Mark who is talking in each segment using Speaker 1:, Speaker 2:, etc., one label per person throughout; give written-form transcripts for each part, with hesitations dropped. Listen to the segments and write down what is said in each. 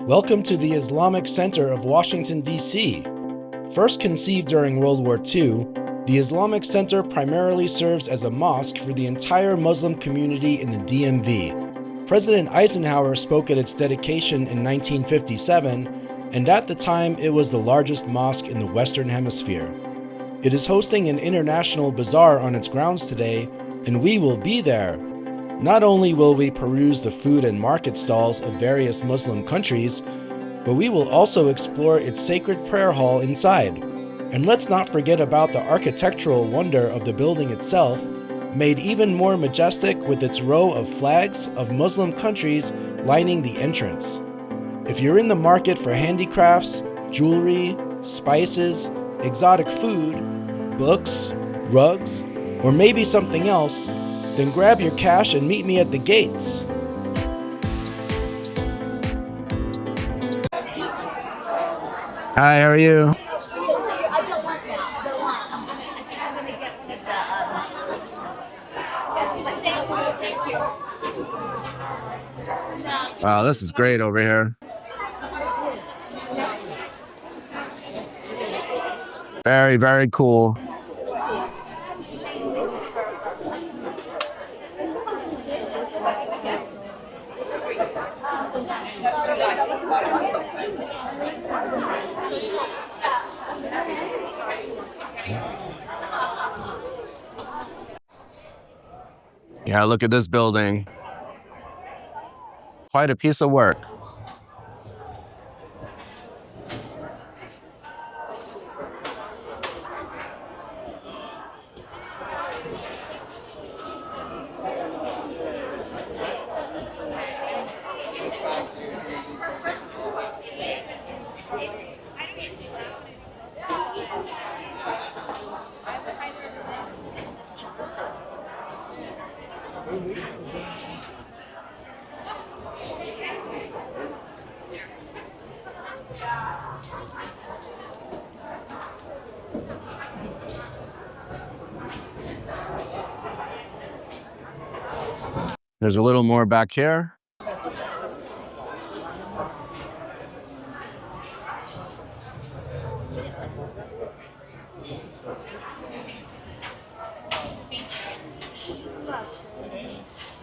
Speaker 1: Welcome to the Islamic Center of Washington, D.C. First conceived during World War II, the Islamic Center primarily serves as a mosque for the entire Muslim community in the DMV. President Eisenhower spoke at its dedication in 1957, and at the time it was the largest mosque in the Western Hemisphere. It is hosting an international bazaar on its grounds today, and we will be there. Not only will we peruse the food and market stalls of various Muslim countries, but we will also explore its sacred prayer hall inside. And let's not forget about the architectural wonder of the building itself, made even more majestic with its row of flags of Muslim countries lining the entrance. If you're in the market for handicrafts, jewelry, spices, exotic food, books, rugs, or maybe something else, then grab your cash and meet me at the gates. Hi, how are you? Wow, this is great over here. Very, very cool. Yeah, look at this building. Quite a piece of work. There's a little more back here.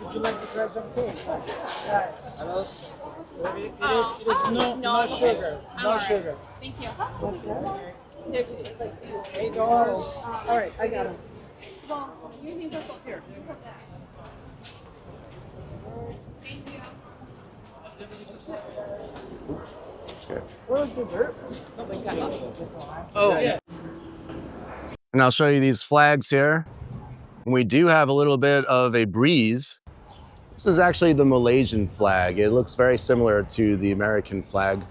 Speaker 2: Would you like to grab some cake? Hello? It is no sugar. No sugar.
Speaker 3: Thank you.
Speaker 2: $8. All right, I got them.
Speaker 3: Well, you can just look here. You put that. Thank you.
Speaker 2: Where's dessert?
Speaker 1: Oh, yeah. And I'll show you these flags here. We do have a little bit of a breeze. This is actually the Malaysian flag. It looks very similar to the American flag.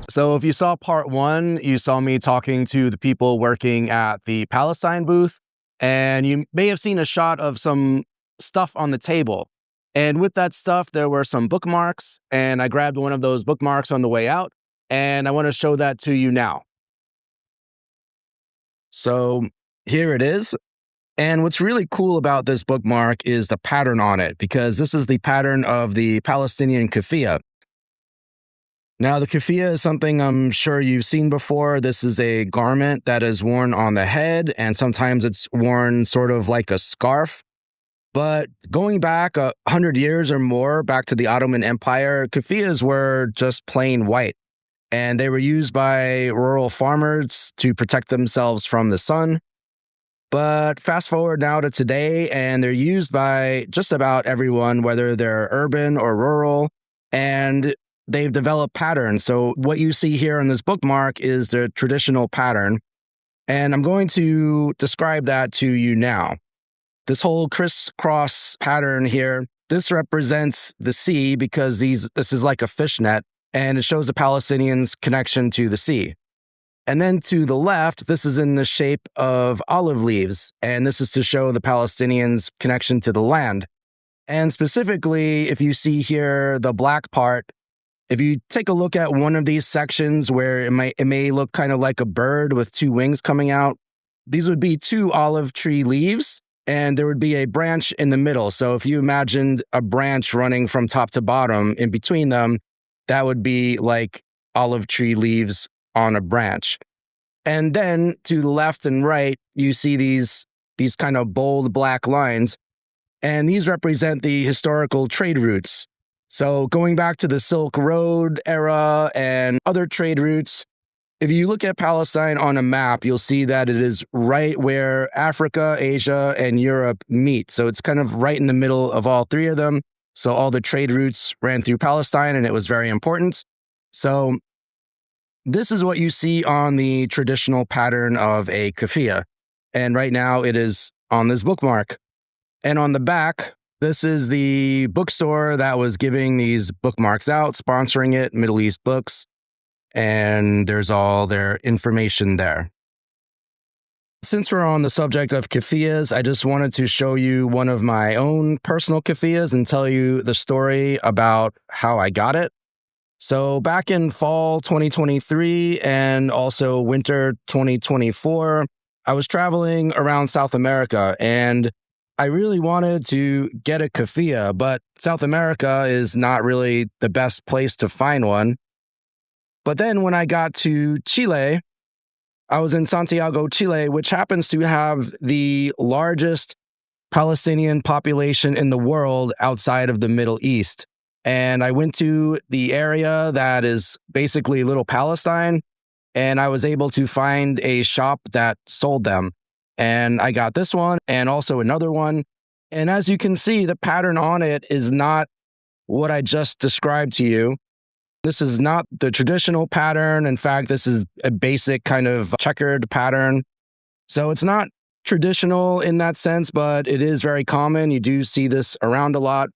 Speaker 1: So if you saw part one, you saw me talking to the people working at the Palestine booth, and you may have seen a shot of some stuff on the table. And with that stuff, there were some bookmarks, and I grabbed one of those bookmarks on the way out, and I want to show that to you now. So here it is. And what's really cool about this bookmark is the pattern on it, because this is the pattern of the Palestinian Keffiyeh. Now, the Keffiyeh is something I'm sure you've seen before. This is a garment that is worn on the head, and sometimes it's worn sort of like a scarf. But going back 100 years or more, back to the Ottoman Empire, Keffiyehs were just plain white, and they were used by rural farmers to protect themselves from the sun. But fast forward now to today, and they're used by just about everyone, whether they're urban or rural, and they've developed patterns. So what you see here in this bookmark is the traditional pattern, and I'm going to describe that to you now. This whole crisscross pattern here, this represents the sea because this is like a fishnet, and it shows the Palestinians' connection to the sea. And then to the left, this is in the shape of olive leaves, and this is to show the Palestinians' connection to the land. And specifically, if you see here the black part, if you take a look at one of these sections where it may look kind of like a bird with two wings coming out, these would be two olive tree leaves, and there would be a branch in the middle. So if you imagined a branch running from top to bottom in between them, that would be like olive tree leaves on a branch. And then to the left and right, you see these kind of bold black lines, and these represent the historical trade routes. So going back to the Silk Road era and other trade routes, if you look at Palestine on a map, you'll see that it is right where Africa, Asia, and Europe meet. So it's kind of right in the middle of all three of them. So all the trade routes ran through Palestine, and it was very important. So this is what you see on the traditional pattern of a keffiyeh. And right now it is on this bookmark. And on the back, this is the bookstore that was giving these bookmarks out, sponsoring it, Middle East Books. And there's all their information there. Since we're on the subject of keffiyehs, I just wanted to show you one of my own personal keffiyehs and tell you the story about how I got it. So back in fall 2023 and also winter 2024, I was traveling around South America, and I really wanted to get a keffiyeh, but South America is not really the best place to find one. But then when I got to Chile, I was in Santiago, Chile, which happens to have the largest Palestinian population in the world outside of the Middle East. And I went to the area that is basically Little Palestine, and I was able to find a shop that sold them. And I got this one and also another one. And as you can see, the pattern on it is not what I just described to you. This is not the traditional pattern. In fact, this is a basic kind of checkered pattern. So it's not traditional in that sense, but it is very common. You do see this around a lot.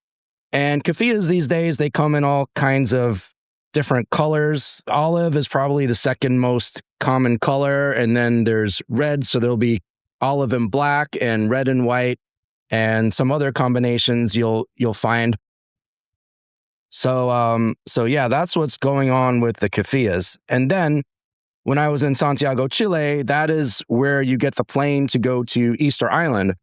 Speaker 1: And keffiyehs these days, they come in all kinds of different colors. Olive is probably the second most common color. And then there's red, so there'll be olive and black and red and white and some other combinations you'll find. So yeah, that's what's going on with the keffiyehs. And then when I was in Santiago, Chile, that is where you get the plane to go to Easter Island.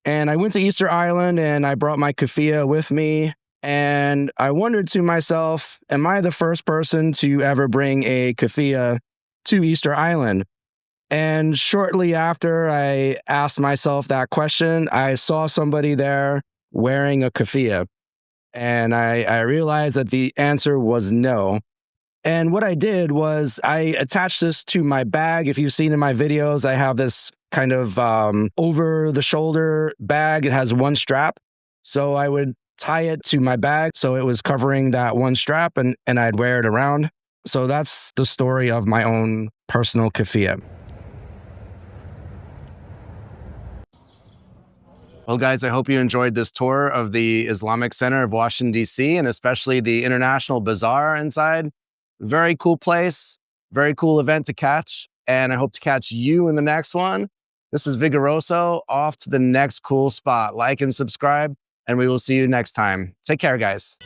Speaker 1: And I went to Easter Island and I brought my keffiyeh with me. And I wondered to myself, am I the first person to ever bring a keffiyeh to Easter Island? And shortly after I asked myself that question, I saw somebody there wearing a keffiyeh. And I realized that the answer was no. And what I did was I attached this to my bag. If you've seen in my videos, I have this kind of over-the-shoulder bag. It has one strap. So I would tie it to my bag so it was covering that one strap, and I'd wear it around. So that's the story of my own personal keffiyeh. Well, guys, I hope you enjoyed this tour of the Islamic Center of Washington, D.C., and especially the International Bazaar inside. Very cool place, very cool event to catch, and I hope to catch you in the next one. This is Vigoroso, off to the next cool spot. Like and subscribe, and we will see you next time. Take care, guys.